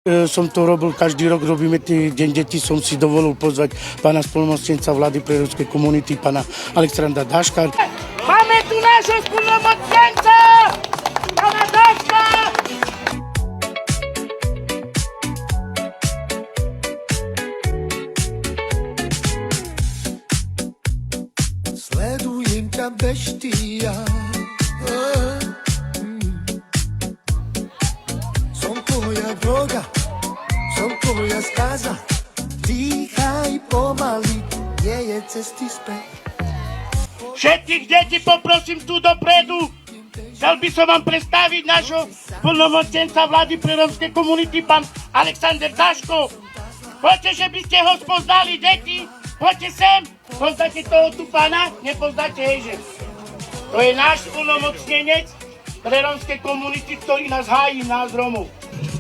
Som to robil, každý rok robíme Deň detí, som si dovolil pozvať pána splnomocnenca vlády pre rómske komunity, pána Alexandra Daška. Máme tu nášho splnomocnenca! Pána Daška! Sledujem ťa beštia. Som tvoja droga, som tvoja skaza. Dýchaj pomaly, nie je cesty späť. Všetkých detí poprosím tu dopredu. Chcel by som vám predstaviť nášho splnomocnenca vlády pre rómske komunity, pán Alexander Daško. Poďte, že by ste ho spoznali, deti. Poďte sem. Poznáte toho tu pána? Nepoznáte, hejže. To je náš splnomocnenec pre rómske komunity, ktorý nás hájí, nás Rómov.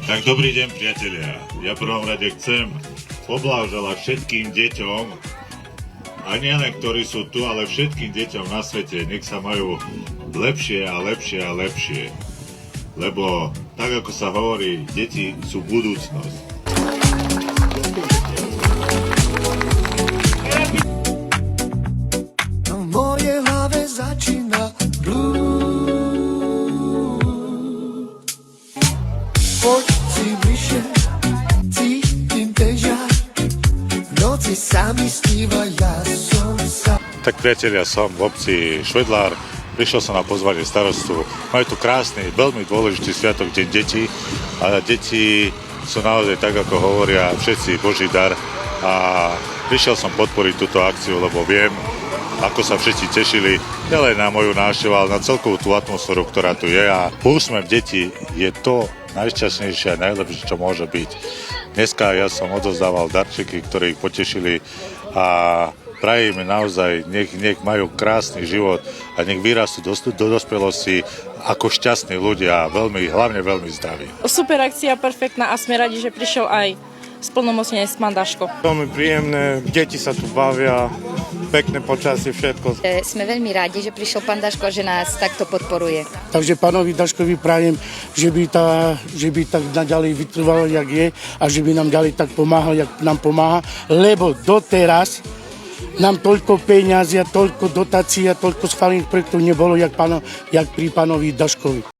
Tak dobrý deň, priatelia. Ja v prvom rade chcem poblahoželať všetkým deťom, a nielen ktorí sú tu, ale všetkým deťom na svete. Nech sa majú lepšie a lepšie a lepšie. Lebo, tak ako sa hovorí, deti sú budúcnosť. V mojej hlave začína blues. Poď si bližšie, cítim ten žiar. V noci sa mi sníva, ja som sa. Tak priatelia, som v obci Švedlár. Prišiel som na pozvanie starostu. Majú tu krásny, veľmi dôležitý sviatok Deň detí. A deti sú naozaj, tak ako hovoria, všetci Boží dar. A prišiel som podporiť túto akciu, lebo viem, ako sa všetci tešili, nielen na moju návštevu, ale na celkovú tú atmosféru, ktorá tu je. A úsmev detí je to najšťastnejšie a najlepšie, čo môže byť. Dneska ja som odovzdával darčeky, ktoré ich potešili a prajem naozaj, nech majú krásny život a nech vyrastú do dospelosti ako šťastní ľudia a hlavne veľmi zdraví. Super akcia, perfektná a sme radi, že prišiel aj splnomocnenec pán Daško. Veľmi príjemné, deti sa tu bavia, pekné počasie, všetko. Sme veľmi radi, že prišiel pán Daško a že nás takto podporuje. Takže pánovi Daškovi prajem, že by tak naďalej vytrval, jak je, a že by nám ďalej tak pomáhal, jak nám pomáha, lebo doteraz nám toľko peňazí a toľko dotácií a toľko schválených projektov nebolo, jak pri pánovi Daškovi.